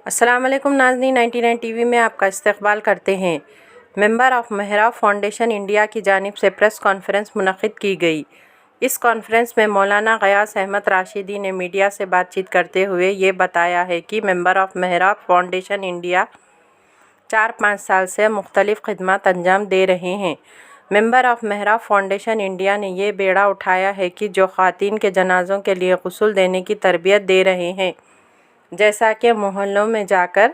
अस्सलाम वालेकुम नाज़रीन, 99 टीवी में आपका इस्तकबाल करते हैं। मेंबर ऑफ़ मेहराब फाउंडेशन इंडिया की जानिब से प्रेस कॉन्फ्रेंस मुनक़िद की गई। इस कॉन्फ्रेंस में मौलाना ग़यास अहमद राशिदी ने मीडिया से बातचीत करते हुए ये बताया है कि मेंबर ऑफ़ मेहराब फाउंडेशन इंडिया 4-5 साल से मुख्तलिफ़ खिदमत अंजाम दे रहे हैं। मेंबर ऑफ़ मेहराब फाउंडेशन इंडिया ने ये बेड़ा उठाया है कि जो ख़वातीन के जनाज़ों के लिए गुस्ल देने की तरबियत दे रहे हैं, जैसा कि मोहल्लों में जाकर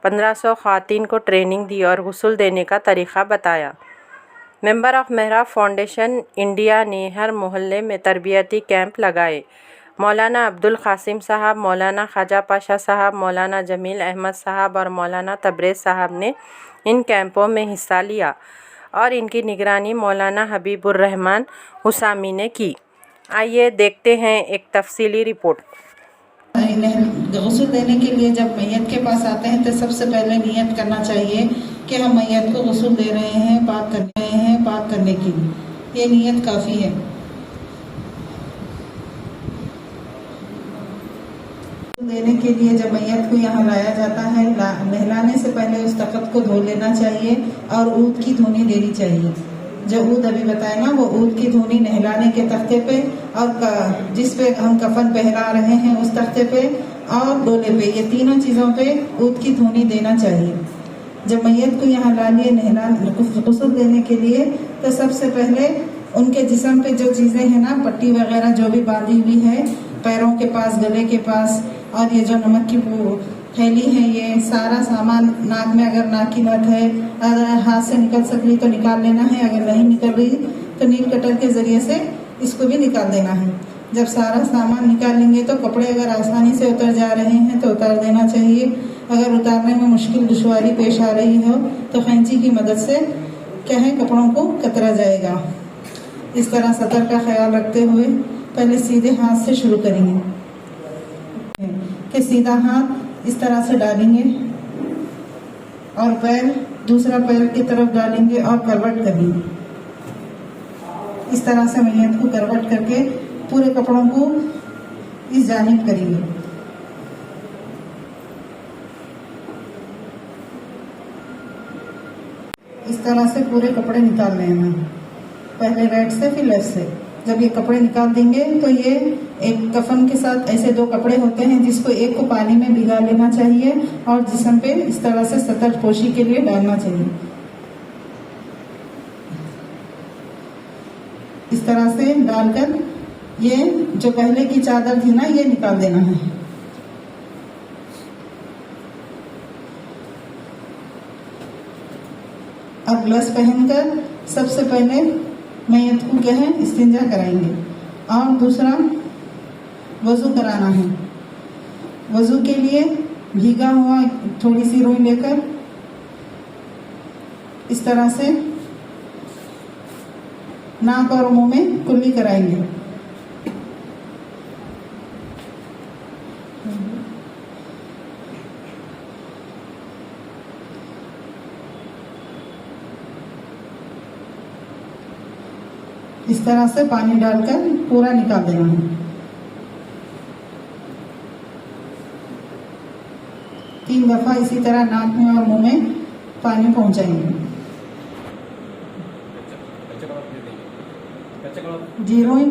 1500 ख़वातीन को ट्रेनिंग दी और गुस्ल देने का तरीक़ा बताया। मेंबर ऑफ़ मेहराब फाउंडेशन इंडिया ने हर मोहल्ले में तरबियती कैंप लगाए। मौलाना अब्दुल क़ासिम साहब, मौलाना ख्वाजा पाशा साहब, मौलाना जमील अहमद साहब और मौलाना तबरेज़ साहब ने इन कैंपों में हिस्सा लिया और इनकी निगरानी मौलाना हबीबुर रहमान हुसामी ने की। आइए देखते हैं एक तफसीली रिपोर्ट। गुस्ल देने के लिए जब मैयत के पास आते हैं तो सबसे पहले नियत करना चाहिए कि हम मैयत को गुस्ल दे रहे हैं पाक करने के लिए। ये नियत काफ़ी है। देने के लिए जब मैयत को यहाँ लाया जाता है, नहलाने से पहले उस तख्त को धो लेना चाहिए और ऊद की धुनी देनी चाहिए। जो ऊद अभी बताए ना, वो ऊद की धुनी नहलाने के तख्ते पे और जिस पे हम कफन पहना रहे हैं उस तख्ते पे और डोले पे, ये तीनों चीज़ों पे ऊद की धुनी देना चाहिए। जब मैयत को यहाँ ला लिए गुस्ल देने के लिए तो सबसे पहले उनके जिस्म पे जो चीज़ें हैं ना, पट्टी वगैरह जो भी बांधी हुई है पैरों के पास, गले के पास, और ये जो नमक की थैली है, ये सारा सामान, नाक में अगर नाक की नथ है, अगर हाथ से निकल सक रही तो निकाल लेना है, अगर नहीं निकल रही तो नील कटर के ज़रिए से इसको भी निकाल देना है। जब सारा सामान निकाल लेंगे तो कपड़े अगर आसानी से उतर जा रहे हैं तो उतार देना चाहिए। अगर उतारने में मुश्किल दुश्वारी पेश आ रही हो तो कैंची की मदद से क्या है, कपड़ों को कतरा जाएगा। इस तरह सतर का ख्याल रखते हुए पहले सीधे हाथ से शुरू करेंगे कि सीधा हाथ इस तरह से डालेंगे और पैर दूसरा पैर की तरफ डालेंगे और करवट करेंगे। इस तरह से मैयत को करवट करके पूरे कपड़ों को इस जानिब करेंगे। इस तरह से पूरे कपड़े निकाल लेना, पहले राइट से फिर लेफ्ट से। जब ये कपड़े निकाल देंगे तो ये एक कफन के साथ ऐसे दो कपड़े होते हैं जिसको एक को पानी में भिगा लेना चाहिए और जिस्म पे इस तरह से सतर पोशी के लिए डालना चाहिए। इस तरह से डालकर ये जो पहले की चादर थी ना, ये निकाल देना है। अब ग्लव्स पहनकर सबसे पहले मैयत को क्या है, इस्तिंजा कराएंगे और दूसरा वज़ू कराना है। वज़ू के लिए भीगा हुआ थोड़ी सी रुई लेकर इस तरह से नाक और मुंह में कुल्ली कराएंगे। इस तरह से पानी डालकर पूरा निकाल देना है। 3 दफा इसी तरह नाक में और मुंह में पानी पहुंचाएंगे। जी, रोई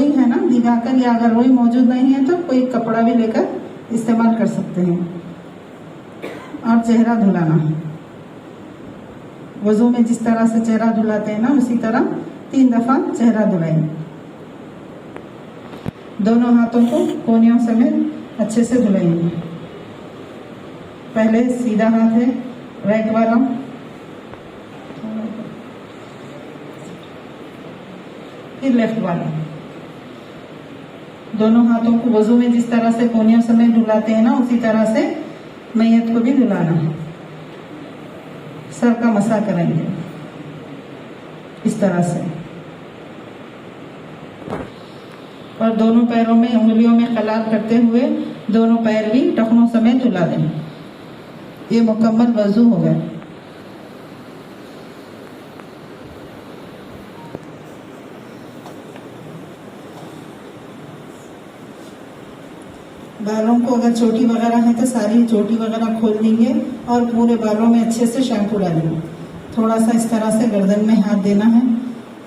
है ना, भिगाकर, या अगर रोई मौजूद नहीं है तो कोई कपड़ा भी लेकर इस्तेमाल कर सकते हैं। और चेहरा धुलाना है। वजू में जिस तरह से चेहरा धुलाते हैं ना, उसी तरह 3 दफा चेहरा धुलाएंगे। दोनों हाथों को कोहनियों समेत अच्छे से धुलाएंगे। पहले सीधा हाथ है राइट वाला, फिर लेफ्ट वाला। दोनों हाथों को वजू में जिस तरह से कोहनियों समेत धुलाते हैं ना, उसी तरह से मैयत को भी धुलाना है। सर का मसा करेंगे इस तरह से, और दोनों पैरों में उंगलियों में खलाल करते हुए दोनों पैर भी टखनों समेत धुला दें। ये मुकम्मल वज़ू हो गया। बालों को अगर चोटी वगैरह है तो सारी चोटी वगैरह खोल देंगे और पूरे बालों में अच्छे से शैम्पू डालेंगे। थोड़ा सा इस तरह से गर्दन में हाथ देना है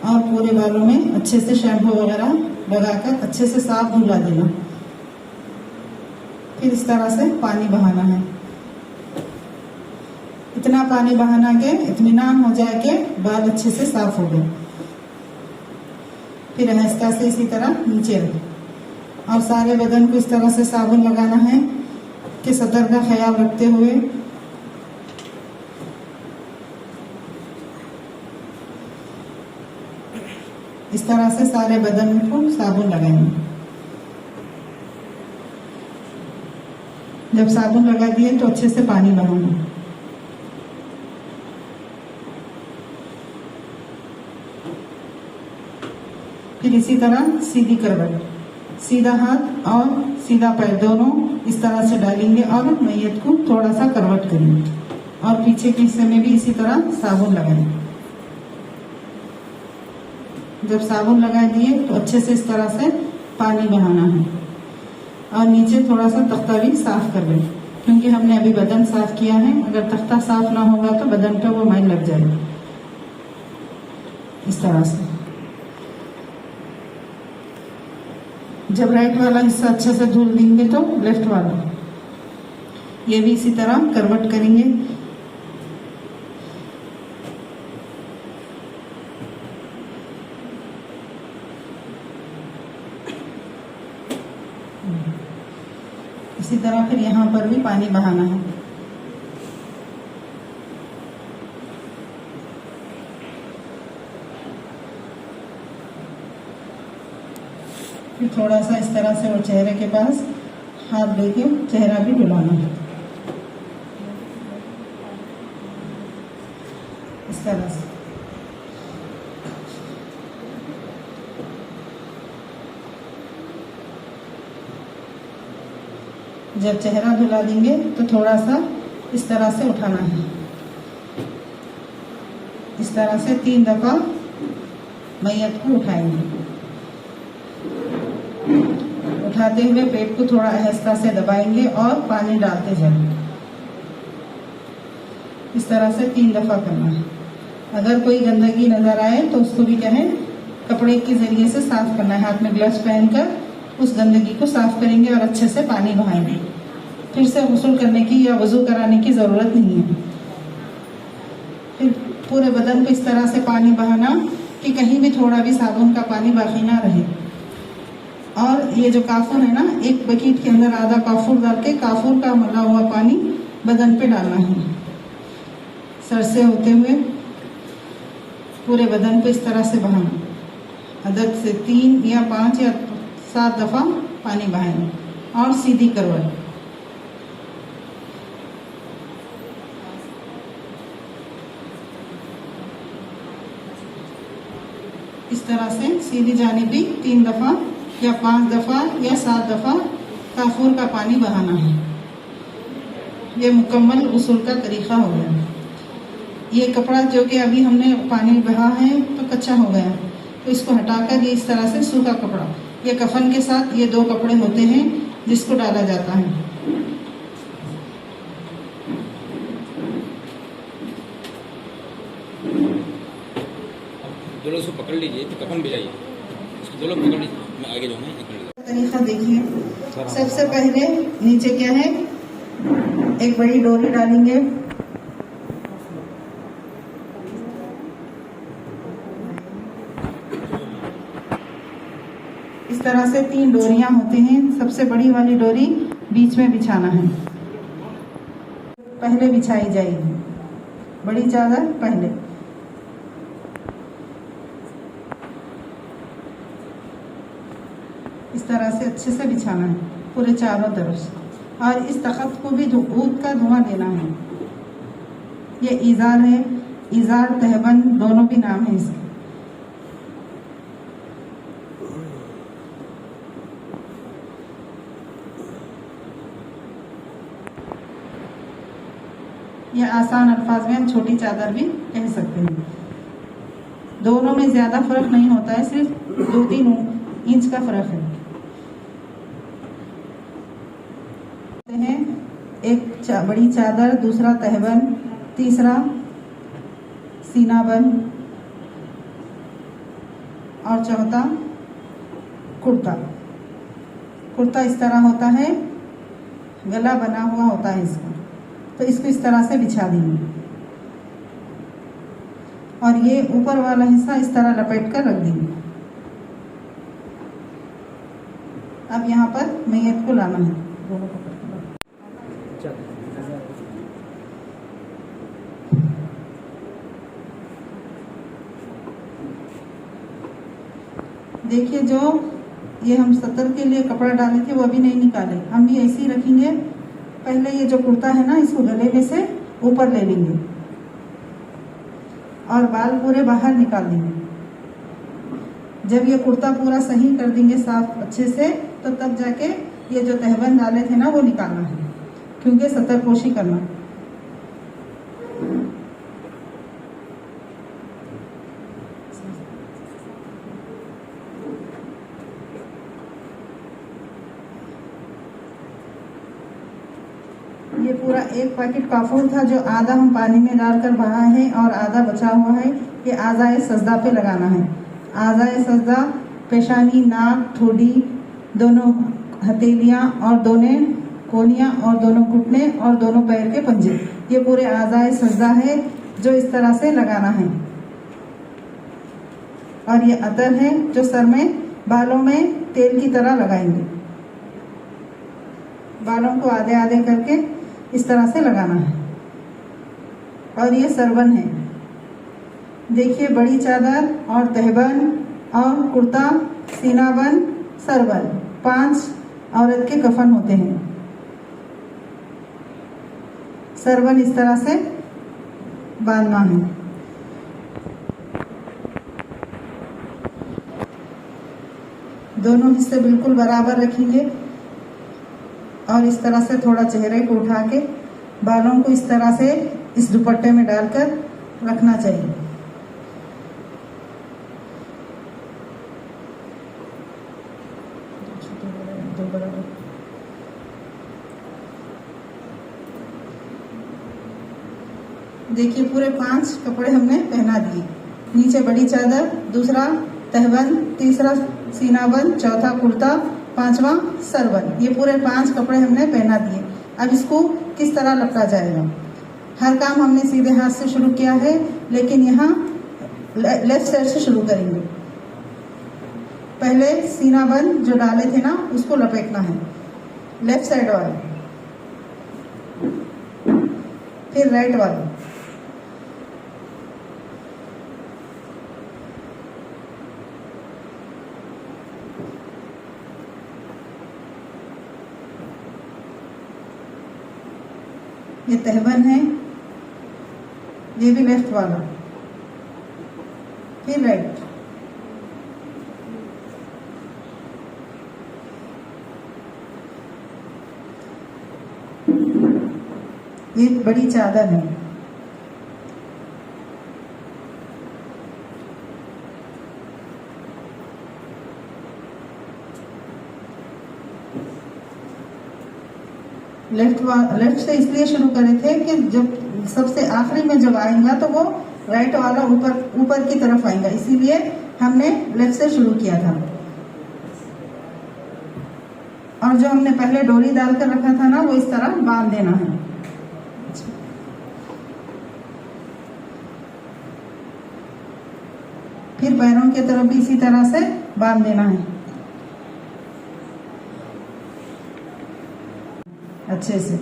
और पूरे बालों में अच्छे से शैम्पू वगैरह लगाकर अच्छे से साफ धुला देना। फिर इस तरह से पानी बहाना है। इतना पानी बहाना के इत्मीनान हो जाए कि बाल अच्छे से साफ हो गए। फिर आहिस्ता से इसी तरह नीचे रखें और सारे बदन को इस तरह से साबुन लगाना है कि सतर का ख्याल रखते हुए इस तरह से सारे बदन को साबुन लगाएंगे। जब साबुन लगा दिए तो अच्छे से पानी बहाना। फिर इसी तरह सीधी करवट, सीधा हाथ और सीधा पैर दोनों इस तरह से डालेंगे और मैयत को थोड़ा सा करवट करेंगे और पीछे के हिस्से में भी इसी तरह साबुन लगाएंगे। जब साबुन लगा दिए तो अच्छे से इस तरह से पानी बहाना है और नीचे थोड़ा सा तख्ता भी साफ कर लें, क्योंकि हमने अभी बदन साफ किया है। अगर तख्ता साफ ना होगा तो बदन पे वो मैल लग जाएगी। इस तरह से जब राइट वाला हिस्सा अच्छे से धुल देंगे तो लेफ्ट वाला ये भी इसी तरह करवट करेंगे। इसी तरह फिर यहाँ पर भी पानी बहाना है। फिर थोड़ा सा इस तरह से वो चेहरे के पास हाथ देके चेहरा भी डुलाना है इस तरह से। जब चेहरा धुला देंगे तो थोड़ा सा इस तरह से उठाना है। इस तरह से 3 दफा मैयत को उठाएंगे। उठाते हुए पेट को थोड़ा आहिस्ता से दबाएंगे और पानी डालते जाएंगे। इस तरह से 3 दफा करना है। अगर कोई गंदगी नजर आए तो उसको भी कहें कपड़े के जरिए से साफ करना है। हाथ में ग्लव्स पहनकर उस गंदगी को साफ करेंगे और अच्छे से पानी बहाएंगे। फिर से गुस्ल करने की या वजू कराने की जरूरत नहीं है। फिर पूरे बदन को इस तरह से पानी बहाना कि कहीं भी थोड़ा भी साबुन का पानी बाकी ना रहे। और ये जो काफूर है ना, एक बकेट के अंदर आधा काफूर डाल के काफूर का मला हुआ पानी बदन पे डालना है। सर से होते हुए पूरे बदन पे इस तरह से बहाना। अदद से 3 या 5 या 7 दफा पानी बहाएंगे और सीधी करवट। इस तरह से सीधी जानिबी 3 दफा या 5 दफा या 7 दफा काफूर का पानी बहाना है। ये मुकम्मल गुस्ल का तरीका हो गया। ये कपड़ा जो कि अभी हमने पानी बहा है तो कच्चा हो गया, तो इसको हटाकर ये इस तरह से सूखा कपड़ा, ये कफन के साथ ये 2 कपड़े होते हैं जिसको डाला जाता है। दो लोग इसको पकड़ लीजिए तो कफन भिजाइए। इसको 2 लोग पकड़ लीजिए, मैं आगे जाऊँगा। तरीका देखिए। सबसे पहले नीचे क्या है, एक बड़ी डोरी डालेंगे। इस तरह से 3 डोरियां होती हैं। सबसे बड़ी वाली डोरी बीच में बिछाना है, पहले बिछाई जाएगी। बड़ी चादर पहले। इस तरह से अच्छे से बिछाना है पूरे चारों तरफ से। और इस तख्त को भी ऊद का धुआं देना है। ये इजार है, इजार तहबन दोनों भी नाम है इसके। ये आसान अल्फाज में हम छोटी चादर भी कह सकते हैं। दोनों में ज्यादा फर्क नहीं होता है, सिर्फ 2-3 इंच का फर्क है। एक बड़ी चादर, दूसरा तहबंद, तीसरा सीनाबंद और चौथा कुर्ता। कुर्ता इस तरह होता है, गला बना हुआ होता है इसका, तो इसको इस तरह से बिछा देंगे और ये ऊपर वाला हिस्सा इस तरह लपेट कर रख देंगे। अब यहाँ पर मैयत को लाना है। देखिए, जो ये हम सतर के लिए कपड़ा डाले थे वो अभी नहीं निकाले, हम भी ऐसे ही रखेंगे। पहले ये जो कुर्ता है ना, इसको गले में से ऊपर ले लेंगे और बाल पूरे बाहर निकाल देंगे। जब ये कुर्ता पूरा सही कर देंगे साफ अच्छे से, तो तब जाके ये जो तहबंद डाले थे ना वो निकालना है, क्योंकि सतरपोशी करना है। ये पूरा एक पैकेट काफूर था, जो आधा हम पानी में डालकर बहा है और आधा बचा हुआ है। ये आज़ाए सजदा पे लगाना है। आज़ाए सजदा पेशानी, नाक, ठोडी, दोनों हथेलियाँ और दोनों कोहनियाँ और दोनों घुटने और दोनों पैर के पंजे, ये पूरे आज़ाए सजदा है जो इस तरह से लगाना है। और ये अतर है जो सर में बालों में तेल की तरह लगाएंगे। बालों को आधे आधे करके इस तरह से लगाना है। और ये सरबन है। देखिए, बड़ी चादर और तहबंद और कुर्ता, सीनाबंद, सरबन, 5 औरत के कफन होते हैं। सरबन इस तरह से बांधना है। दोनों हिस्से बिल्कुल बराबर रखेंगे और इस तरह से थोड़ा चेहरे को उठा के बालों को इस तरह से इस दुपट्टे में डालकर रखना चाहिए। देखिए, पूरे 5 कपड़े हमने पहना दिए। नीचे बड़ी चादर, दूसरा तहबंद, तीसरा सीनाबंद, चौथा कुर्ता, 5वां सरबन, ये पूरे 5 कपड़े हमने पहना दिए। अब इसको किस तरह लपटा जाएगा? हर काम हमने सीधे हाथ से शुरू किया है, लेकिन यहाँ लेफ्ट साइड से शुरू करेंगे। पहले सीनाबंद जो डाले थे ना, उसको लपेटना है, लेफ्ट साइड वाला, फिर राइट वाला, ये तहबंद है, ये भी लेफ्ट वाला, फिर राइट, ये बड़ी चादर है, लेफ्ट से इसलिए शुरू करे थे कि जब सबसे आखिरी में जब आएगा तो वो राइट वाला ऊपर की तरफ आएगा, इसीलिए हमने लेफ्ट से शुरू किया था। और जो हमने पहले डोरी डालकर रखा था ना, वो इस तरह बांध देना है। फिर पैरों की तरफ भी इसी तरह से बांध देना है अच्छे से।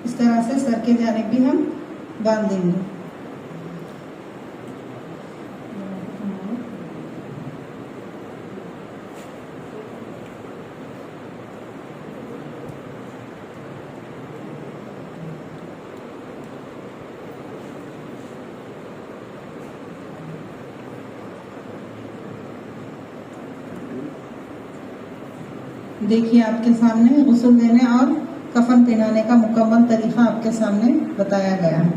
इस तरह से सर के जानिब भी हम बांध देंगे। देखिए आपके सामने गुस्ल देने और कफन पहनाने का मुकम्मल तरीका आपके सामने बताया गया है।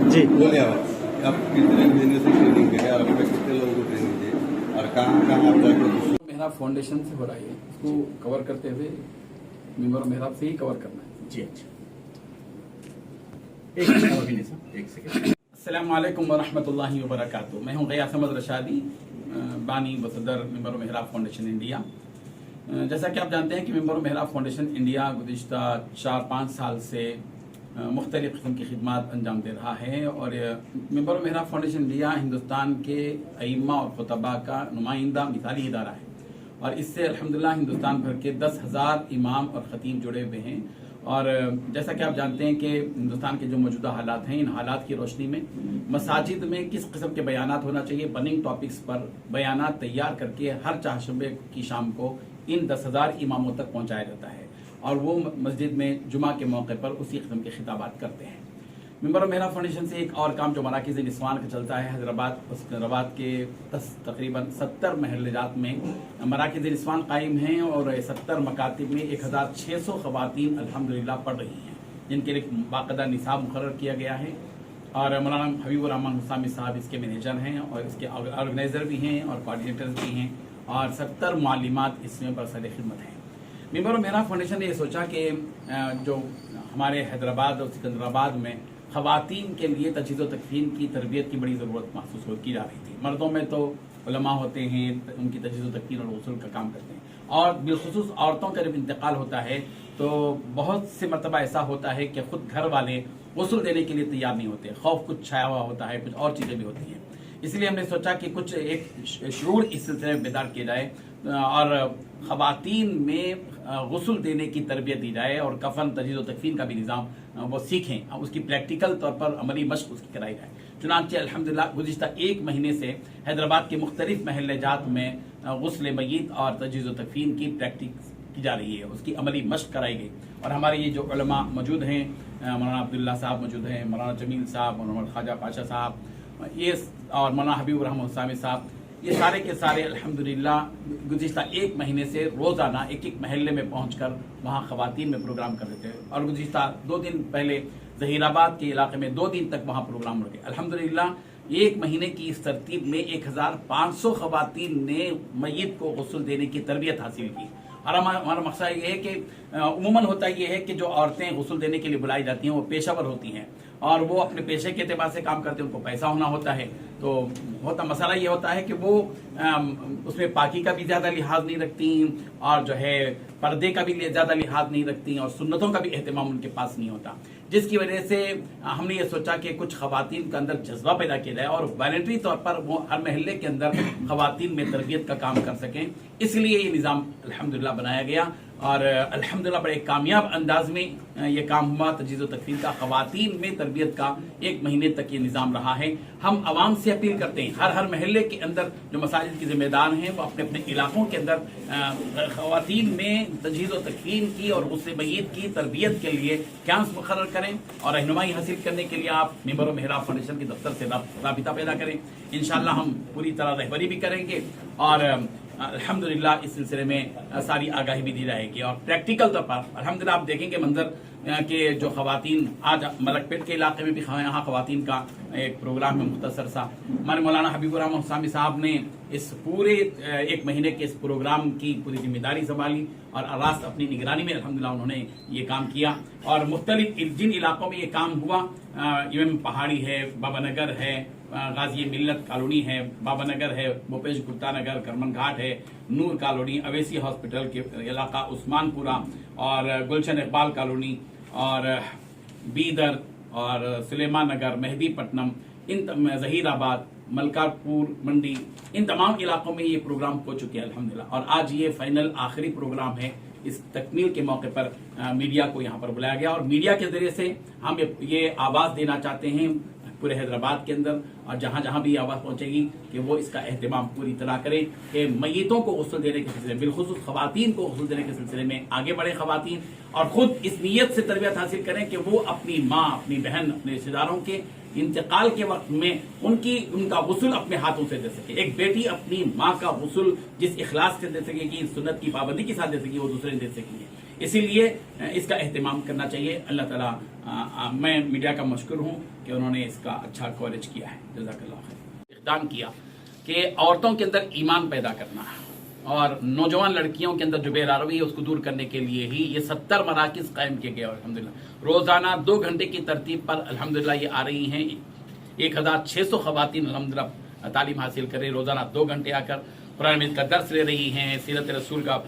जी बोले आप कितने महीने से ट्रेनिंग दे रहे हैं और अभी तक कितने लोगों को ट्रेनिंग दी और कहाँ कहाँ आप जाकर मेहराब फाउंडेशन से हो रहा है, इसको कवर करते हुए मेंबर मेहराब से ही कवर करना है। जी अच्छा एक सेकंड। अस्सलाम वालेकुम वरहमतुल्लाहि वबरकातुहू। मैं हूं गयास अहमद रशादी, बानी व सदर मेंबर मेहराब फाउंडेशन इंडिया। जैसा कि आप जानते हैं कि मेंबर मेहराब फाउंडेशन इंडिया गुज़िश्ता 4-5 साल से मुख्तलिफ किस्म की खिदमात अंजाम दे रहा है और मेंबर मेहराब फाउंडेशन इंडिया हिंदुस्तान के अइम्मा और खुतबा का नुमाइंदा मिसाली इदारा है और इससे अल्हम्दुलिल्लाह हिंदुस्तान भर के 10,000 इमाम और ख़तीब जुड़े हुए हैं। और जैसा कि आप जानते हैं कि हिंदुस्तान के जो मौजूदा हालात हैं, इन हालात की रोशनी में मसाजिद में किस किस्म के बयानात होना चाहिए, बर्निंग टॉपिक्स पर बयानात तैयार करके हर चाहशंबे की शाम को इन 10,000 इमामों तक पहुंचाया जाता है और वो मस्जिद में जुमा के मौके पर उसी किस्म के खिताबात करते हैं। मेंबर मेहराब फाउंडेशन से एक और काम जो मराकिज़ निस्वान का चलता है हैदराबाद के तकरीबन 70 महल्लात में मराकिज़ निस्वान कायम हैं और 70 मकातिब में 1,600 ख़वातीन अल्हम्दुलिल्लाह पढ़ रही हैं, जिनके लिए बाकायदा निसाब मुकर्रर किया गया है। और मौलाना हबीबुर रहमान हुसामी साहब इसके मैनेजर हैं और इसके ऑर्गेनाइज़र भी हैं और कोऑर्डिनेटर्स भी हैं और 70 मालिमात इसमें बरसर खिदमत हैं। मेंबर मेहराब फाउंडेशन ने ये सोचा कि जो हमारे हैदराबाद और सिकंदराबाद में ख़वातीन के लिए तजहीज़ व तकफ़ीन की तरबियत की बड़ी ज़रूरत महसूस की जा रही थी। मर्दों में तो उलमा होते हैं, उनकी तजहीज़ व तकफ़ीन और गुस्ल का काम करते हैं और बिलखुसूस औरतों का जब इंतकाल होता है तो बहुत से मरतबा ऐसा होता है कि खुद घर वाले गुस्ल देने के लिए तैयार नहीं होते, खौफ कुछ छाया हुआ होता है, कुछ और चीज़ें भी होती हैं। इसलिए हमने सोचा कि कुछ एक शऊर इस सिलसिले में बेदार किया जाए और ख़वातीन में गुस्ल देने की तरबियत दी जाए और कफन तजहीज़ व तकफ़ीन का भी निज़ाम वो सीखें, उसकी प्रैक्टिकल तौर पर अमली मश्क उसकी कराई जाए। चुनांचे अल्हम्दुलिल्लाह गुज़िश्ता 1 महीने से हैदराबाद के मुख्तलिफ महल्ले जात में गुस्ल मय्यत और तजहीज़ व तकफ़ीन की प्रैक्टिस की जा रही है, उसकी अमली मश्क कराई गई। और हमारे ये जो उलमा मौजूद हैं, मौलाना अब्दुल्ला साहब मौजूद हैं, मौलाना जमील साहब, मौलाना ख्वाजा पाशा साहब, ये और मौलाना हबीबुर रहमान हुसामी साहब, ये सारे के सारे अल्हम्दुलिल्लाह गुज़िश्ता 1 महीने से रोज़ाना एक महल्ले में पहुंचकर वहां ख़वातीन में प्रोग्राम कर रहे थे और गुज़िश्ता 2 दिन पहले ज़हीराबाद के इलाके में 2 दिन तक वहां प्रोग्राम रखे। अल्हम्दुलिल्लाह 1 महीने की इस तरतीब में 1,500 ख़वातीन ने मय्यत को गुस्ल देने की तरबियत हासिल की। और हमारा मकसद ये है कि उमूमन होता ये है कि जो औरतें गुस्ल देने के लिए बुलाई जाती हैं वो पेशावर होती हैं और वो अपने पेशे के एतबार से काम करते हैं, उनको पैसा होना होता है। तो मसला ये होता है कि वो उसमें पाकी का भी ज़्यादा लिहाज नहीं रखती और जो है पर्दे का भी ज़्यादा लिहाज नहीं रखती और सुन्नतों का भी एहतमाम उनके पास नहीं होता, जिसकी वजह से हमने ये सोचा कि कुछ ख़वातीन के अंदर जज्बा पैदा किया जाए और वॉलंटरी तौर पर वो हर महल्ले के अंदर ख़वातीन में तरबियत का काम कर सकें। इसलिए ये निज़ाम अल्हम्दुलिल्लाह बनाया गया और अल्हम्दुलिल्लाह बड़े कामयाब अंदाज में ये काम हुआ। तजहीज़ व तकफ़ीन का ख़वातीन में तरबियत का 1 महीने तक ये निज़ाम रहा है। हम आवाम से अपील करते हैं हर महल्ले के अंदर जो मसाजिद के जिम्मेदार हैं वो अपने अपने इलाकों के अंदर ख़वातीन में तजहीज़ व तकफ़ीन की और गुस्ल मय्यत की तरबियत के लिए कैंप्स मुकर्रर करें और रहनुमाई हासिल करने के लिए आप मेंबर मेहराब फाउंडेशन के दफ्तर से राबिता पैदा करें। इंशाअल्लाह हम पूरी तरह रहबरी भी करेंगे और अल्हम्दुलिल्लाह इस सिलसिले में सारी आगाही भी दी जाएगी और प्रैक्टिकल तौर पर अल्हम्दुलिल्लाह आप देखेंगे मंजर के जो ख़वातीन आज मलकपेट के इलाके में भी यहाँ ख़वातीन का एक प्रोग्राम है मुख्तसर सा। हमारे मौलाना हबीबुर रहमान हुसामी साहब ने इस पूरे 1 महीने के इस प्रोग्राम की पूरी जिम्मेदारी संभाली और रास्त अपनी निगरानी में अल्हम्दुलिल्लाह उन्होंने ये काम किया और मुख्तलिफ जिन इलाकों में ये काम हुआ, इमाम पहाड़ी है, बाबा नगर है, गाजी मिल्लत कॉलोनी है, बाबा नगर है, भूपेश गुप्ता नगर, करमन घाट है, नूर कॉलोनी, अवेसी हॉस्पिटल के इलाका, उस्मानपुरा और गुलशन इकबाल कॉलोनी और बीदर और सुलेमान नगर, मेहदीपट्टनम, इन ज़हीराबाद, मलकापुर मंडी, इन तमाम इलाकों में ये प्रोग्राम हो चुके हैं अल्हम्दुलिल्लाह। और आज ये फाइनल आखिरी प्रोग्राम है। इस तकमील के मौके पर मीडिया को यहाँ पर बुलाया गया और मीडिया के जरिए से हम ये आवाज़ देना चाहते हैं पूरे हैदराबाद के अंदर और जहाँ जहाँ भी आवाज़ पहुँचेगी कि वो इसका एहतमाम पूरी तरह करें कि मय्यतों को गुस्ल देने के सिलसिले में, बिलखुसूस ख़वातीन को गुस्ल देने के सिलसिले में आगे बढ़े ख़वातीन और ख़ुद इस नीयत से तरबियत हासिल करें कि वो अपनी माँ, अपनी बहन, अपने रिश्तेदारों के इंतकाल के वक्त में उनका गुस्ल अपने हाथों से दे सके। एक बेटी अपनी माँ का गुस्ल जिस इखलास से दे सकेगी, सुन्नत की पाबंदी के साथ दे सकेगी, वो दूसरे दे सकेंगे। इसीलिए इसका एहतमाम करना चाहिए। अल्लाह ताला, मैं मीडिया का मशकूर हूँ कि उन्होंने इसका अच्छा कवरेज किया है। जज़ाकल्लाह खैर। इक़दाम किया कि औरतों के अंदर ईमान पैदा करना है और नौजवान लड़कियों के अंदर जो बेरारवी है उसको दूर करने के लिए ही ये 70 मराकिज़ कायम किए गए। अल्हम्दुलिल्लाह रोजाना 2 घंटे की तरतीब पर अल्हम्दुलिल्लाह ये आ रही हैं। 1600 खवातीन अल्हम्दुलिल्लाह तालीम हासिल कर रही, रोजाना 2 घंटे आकर कुरान मजीद का दर्स ले रही हैं, सीरत रसूल का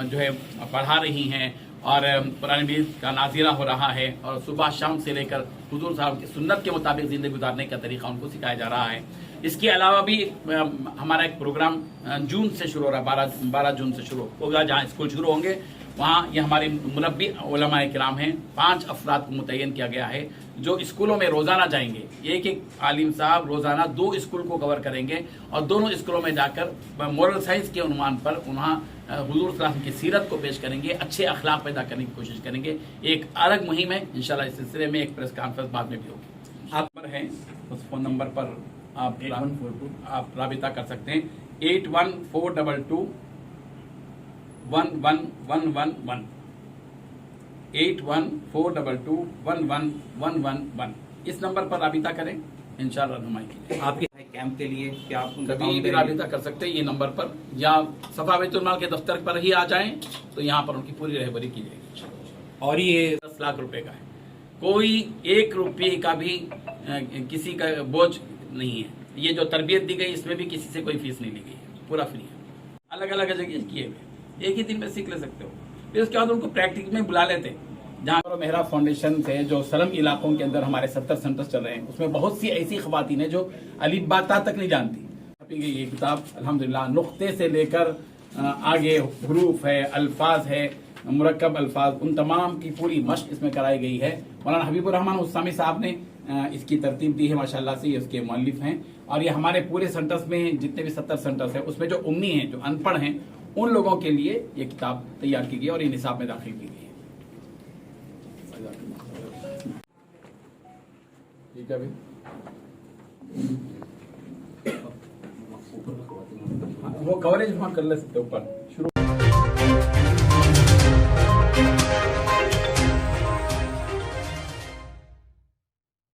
जो है पढ़ा रही हैं और कुरान मजीद का नाज़िरा हो रहा है और सुबह शाम से लेकर हुजूर साहब की सुन्नत के मुताबिक ज़िंदगी गुजारने का तरीका उनको सिखाया जा रहा है। इसके अलावा भी हमारा एक प्रोग्राम जून से शुरू हो रहा है, 12 जून से शुरू होगा। जहाँ स्कूल शुरू होंगे वहाँ ये हमारे मुरब्बी उलमाए किराम हैं, 5 अफराद को मुतय्यन किया गया है जो स्कूलों में रोजाना जाएंगे। एक आलिम साहब रोजाना 2 स्कूल को कवर करेंगे और दोनों स्कूलों में जाकर मोरल साइंस के उन्वान पर वहाँ हुजूर सल्लल्लाहु अलैहि वसल्लम की सीरत को पेश करेंगे, अच्छे अखलाक पैदा करने की कोशिश करेंगे। एक अलग मुहिम है, इंशाल्लाह इस सिलसिले में एक प्रेस कॉन्फ्रेंस बाद में भी होगी। आप पर हैं उस फोन नंबर पर आप राबिता कर सकते हैं 8142 1111 8142 इस नंबर पर राबिता करें, इंशाल्लाह रहनुमाई कीजिए। आपके कैंप के लिए क्या आप उनका कभी भी राबिता कर सकते हैं ये नंबर पर, या सफा बैतुल माल के दफ्तर पर ही आ जाएं तो यहाँ पर उनकी पूरी रहबरी की जाएगी। और ये 10 लाख रुपए का है, कोई 1 रुपये का भी किसी का बोझ नहीं है। ये जो तरबियत दी गई इसमें भी किसी से कोई फीस नहीं ली गई है, पूरा फ्री है। अलग अलग जगह किए हुए एक ही दिन में सीख ले सकते हो। फिर उसके बाद उनको प्रैक्टिस में बुला लेते हैं। जहाँ मेहराब फाउंडेशन से जो सलम इलाकों के अंदर हमारे 70 सेंटर्स चल रहे हैं उसमें बहुत सी ऐसी खवातीन है जो अलिफ बा ता तक नहीं जानती। ये किताब अल्हम्दुलिल्लाह नुक्ते से लेकर आगे हुरूफ है, अल्फाज है, मुरक्कब अल्फाज, उन तमाम की पूरी मश्क इसमें कराई गई है। मौलाना हबीबुर रहमान उस्सामी साहब ने इसकी तरतीब दी है, माशाल्लाह से ये उसके मुअल्लिफ हैं। और ये हमारे पूरे सेंटर्स में जितने भी 70 सेंटर्स हैं उसमें जो उम्मी हैं, जो अनपढ़ हैं, उन लोगों के लिए ये किताब तैयार की गई और ये निसाब में दाखिल की गई है। ठीक है भाई, वो कवरेज वहाँ कर ले सकते ऊपर शुरू